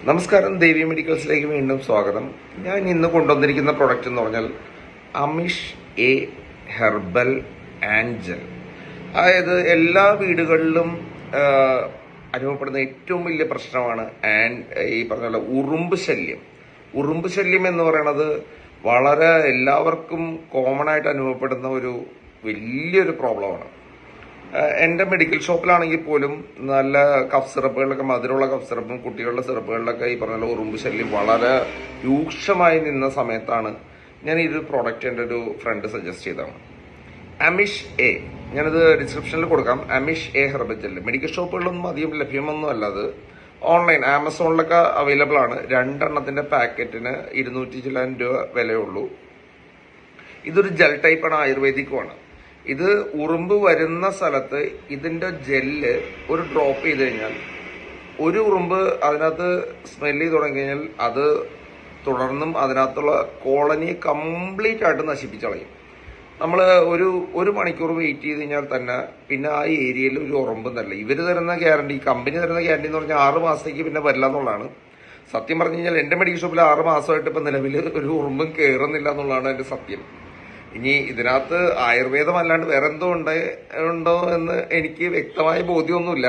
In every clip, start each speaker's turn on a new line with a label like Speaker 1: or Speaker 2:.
Speaker 1: നമസ്കാരം, ദേവി മെഡിക്കൽസിലേക്ക് വീണ്ടും സ്വാഗതം. ഞാൻ ഇന്ന് കൊണ്ടുവന്നിരിക്കുന്ന പ്രൊഡക്റ്റ് എന്ന് പറഞ്ഞാൽ അമിഷ് എ ഹെർബൽ ആൻജൽ. അതായത് എല്ലാ വീടുകളിലും അനുഭവപ്പെടുന്ന ഏറ്റവും വലിയ പ്രശ്നമാണ് ഈ പറഞ്ഞ ഉറുമ്പ് ശല്യം. ഉറുമ്പ് ശല്യം എന്ന് പറയുന്നത് വളരെ എല്ലാവർക്കും കോമൺ ആയിട്ട് അനുഭവപ്പെടുന്ന ഒരു വലിയൊരു പ്രോബ്ലമാണ്. എൻ്റെ മെഡിക്കൽ ഷോപ്പിലാണെങ്കിൽ പോലും നല്ല കഫ് സിറപ്പുകളിലൊക്കെ, മധുരമുള്ള കഫ് സിറപ്പും കുട്ടികളുടെ സിറപ്പുകളിലൊക്കെ ഈ പറഞ്ഞ ഉറുമ്പ് ശല്യം വളരെ രൂക്ഷമായി നിന്ന സമയത്താണ് ഞാൻ ഈ ഒരു പ്രോഡക്റ്റ് എൻ്റെ ഒരു ഫ്രണ്ട് സജസ്റ്റ് ചെയ്തതാണ്. അമിഷ് എ, ഞാനത് ഡിസ്ക്രിപ്ഷനിൽ കൊടുക്കാം. അമിഷ് എ ഹെർബൽ ജെൽ മെഡിക്കൽ ഷോപ്പുകളിലൊന്നും അധികം ലഭ്യമൊന്നും അല്ലാതെ ഓൺലൈൻ ആമസോണിലൊക്കെ അവൈലബിൾ ആണ്. 2 എണ്ണത്തിന്റെ പാക്കറ്റിന് 200 ചില്ലാൻ രൂപ വിലയുള്ളൂ. ഇതൊരു ജെൽ ടൈപ്പാണ്, ആയുർവേദിക്കുമാണ്. ഇത് ഉറുമ്പ് വരുന്ന സ്ഥലത്ത് ഇതിന്റെ ജെല്ല് ഒരു ഡ്രോപ്പ് ചെയ്ത് കഴിഞ്ഞാൽ ഒരു ഉറുമ്പ് അതിനകത്ത് സ്മെല് ചെയ്ത് തുടങ്ങി കഴിഞ്ഞാൽ അത് തുടർന്നും അതിനകത്തുള്ള കോളനിയെ കംപ്ലീറ്റ് ആയിട്ട് നശിപ്പിച്ചു കളയും. നമ്മൾ ഒരു മണിക്കൂർ വെയിറ്റ് ചെയ്ത് കഴിഞ്ഞാൽ തന്നെ പിന്നെ ആ ഏരിയയിൽ ഒരു ഉറുമ്പും തരില്ല. ഇവർ തരുന്ന ഗ്യാരണ്ടി, കമ്പനി തരുന്ന ഗ്യാരണ്ടി എന്ന് പറഞ്ഞാൽ 6 മാസത്തേക്ക് പിന്നെ വരില്ല എന്നുള്ളതാണ്. സത്യം പറഞ്ഞു കഴിഞ്ഞാൽ എൻ്റെ മെഡിക്കൽ ഷോപ്പിൽ 6 മാസമായിട്ട് ഇപ്പം നിലവിൽ ഒരു ഉറുമ്പും കയറുന്നില്ല എന്നുള്ളതാണ് എൻ്റെ സത്യം. ഇനി ഇതിനകത്ത് ആയുർവേദം അല്ലാണ്ട് വേറെ എന്തോ ഉണ്ടോ എന്ന് എനിക്ക് വ്യക്തമായ ബോധ്യമൊന്നുമില്ല.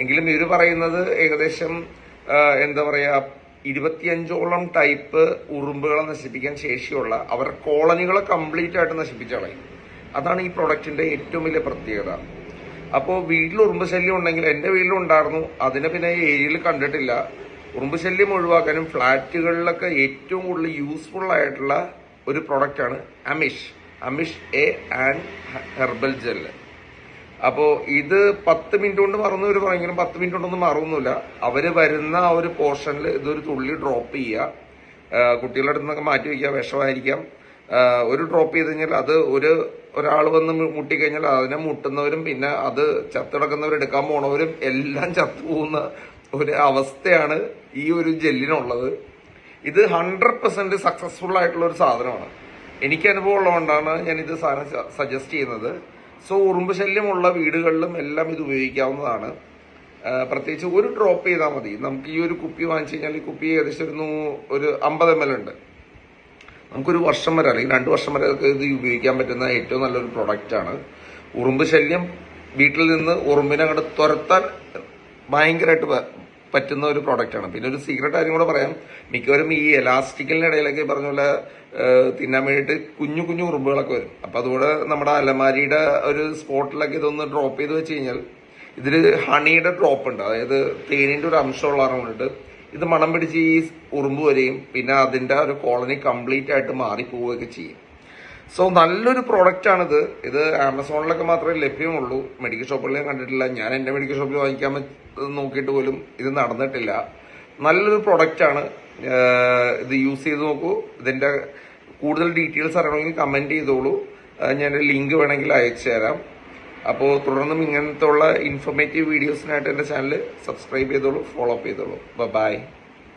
Speaker 1: എങ്കിലും ഇവർ പറയുന്നത് ഏകദേശം എന്താ പറയാ 25ഓളം ടൈപ്പ് ഉറുമ്പുകളെ നശിപ്പിക്കാൻ ശേഷിയുള്ള അവരുടെ കോളനികളെ കംപ്ലീറ്റ് ആയിട്ട് നശിപ്പിച്ചു കളയും. അതാണ് ഈ പ്രൊഡക്റ്റിന്റെ ഏറ്റവും വലിയ പ്രത്യേകത. അപ്പോൾ വീട്ടിൽ ഉറുമ്പ് ശല്യം ഉണ്ടെങ്കിൽ എൻ്റെ വീട്ടിലുണ്ടായിരുന്നു, അതിനെ പിന്നെ ഏരിയയിൽ കണ്ടിട്ടില്ല. ഉറുമ്പ് ശല്യം ഒഴിവാക്കാനും ഫ്ലാറ്റുകളിലൊക്കെ ഏറ്റവും കൂടുതൽ യൂസ്ഫുൾ ആയിട്ടുള്ള ഒരു പ്രൊഡക്റ്റാണ് Amish A and herbal gel. അപ്പോൾ ഇത് 10 മിനിറ്റ് കൊണ്ട് മറന്നവർ പറയുമെങ്കിലും 10 മിനിറ്റ് കൊണ്ടൊന്നും മറന്നില്ല. അവര് വരുന്ന ആ ഒരു പോർഷനിൽ ഇതൊരു തുള്ളി ഡ്രോപ്പ് ചെയ്യുക, കുട്ടികളുടെ അടുത്ത് നിന്നൊക്കെ മാറ്റി വയ്ക്കുക, വിഷമായിരിക്കാം. ഒരു ഡ്രോപ്പ് ചെയ്ത് കഴിഞ്ഞാൽ അത് ഒരാൾ വന്ന് മുട്ടിക്കഴിഞ്ഞാൽ അതിനെ മുട്ടുന്നവരും പിന്നെ അത് ചത്തിടക്കുന്നവർ എടുക്കാൻ പോണവരും എല്ലാം ചത്തുപോകുന്ന ഒരു അവസ്ഥയാണ് ഈ ഒരു ജെല്ലിനുള്ളത്. ഇത് 100% സക്സസ്ഫുൾ ആയിട്ടുള്ള ഒരു സാധനമാണ്. എനിക്ക് അനുഭവം ഉള്ളതുകൊണ്ടാണ് ഞാൻ ഇത് സാധനം സജസ്റ്റ് ചെയ്യുന്നത്. സോ ഉറുമ്പ് ശല്യമുള്ള വീടുകളിലും എല്ലാം ഇത് ഉപയോഗിക്കാവുന്നതാണ്. പ്രത്യേകിച്ച് ഒരു ഡ്രോപ്പ് ചെയ്താൽ മതി. നമുക്ക് ഈ ഒരു കുപ്പി വാങ്ങിച്ചു കഴിഞ്ഞാൽ ഈ കുപ്പി ഏകദേശം ഒരു 50 ml ഉണ്ട്. നമുക്കൊരു വർഷം വരെ അല്ലെങ്കിൽ 2 വർഷം വരെ ഇത് ഉപയോഗിക്കാൻ പറ്റുന്ന ഏറ്റവും നല്ലൊരു പ്രൊഡക്റ്റാണ്. ഉറുമ്പ് ശല്യം വീട്ടിൽ നിന്ന് ഉറുമ്പിനെ അങ്ങോട്ട് തുരത്താൻ ഭയങ്കരമായിട്ട് പറ്റുന്ന ഒരു പ്രോഡക്റ്റാണ്. പിന്നെ ഒരു സീക്രട്ട് കാര്യം കൂടെ പറയാം. മിക്കവരും ഈ എലാസ്റ്റിക്കലിന്റെ ഇടയിലൊക്കെ പറഞ്ഞ പോലെ തിന്നാൻ വേണ്ടിയിട്ട് കുഞ്ഞു കുഞ്ഞു ഉറുമ്പുകളൊക്കെ വരും. അപ്പൊ അതുകൂടെ നമ്മുടെ അലമാരിയുടെ ഒരു സ്പോട്ടിലൊക്കെ ഇതൊന്ന് ഡ്രോപ്പ് ചെയ്ത് വെച്ച് കഴിഞ്ഞാൽ ഇതിൽ ഹണിയുടെ ഡ്രോപ്പ് ഉണ്ട്, അതായത് തേനിന്റെ ഒരു അംശമുള്ള കൊണ്ടിട്ട് ഇത് മണം പിടിച്ച് ഈ ഉറുമ്പ് വരെയും പിന്നെ അതിന്റെ ഒരു കോളനി കംപ്ലീറ്റ് ആയിട്ട് മാറിപ്പോവുകയൊക്കെ ചെയ്യും. സോ നല്ലൊരു പ്രോഡക്റ്റാണിത്. ഇത് ആമസോണിലൊക്കെ മാത്രമേ ലഭ്യമുള്ളൂ, മെഡിക്കൽ ഷോപ്പുകളിൽ ഞാൻ കണ്ടിട്ടില്ല. ഞാൻ എൻ്റെ മെഡിക്കൽ ഷോപ്പിൽ വാങ്ങിക്കാൻ നോക്കിയിട്ട് പോലും ഇത് നടന്നിട്ടില്ല. നല്ലൊരു പ്രൊഡക്റ്റാണ്. ഇത് യൂസ് ചെയ്ത് നോക്കൂ. ഇതിന്റെ കൂടുതൽ ഡീറ്റെയിൽസ് അറിയണമെങ്കിൽ കമന്റ് ചെയ്തോളൂ. ഞാൻ ലിങ്ക് വേണമെങ്കിൽ അയച്ചു തരാം. അപ്പോൾ തുടർന്നും ഇങ്ങനത്തെ ഉള്ള ഇൻഫോർമേറ്റീവ് വീഡിയോസിനായിട്ട് എൻ്റെ ചാനൽ സബ്സ്ക്രൈബ് ചെയ്തോളൂ, ഫോളോ അപ്പ് ചെയ്തോളൂ. ബൈ.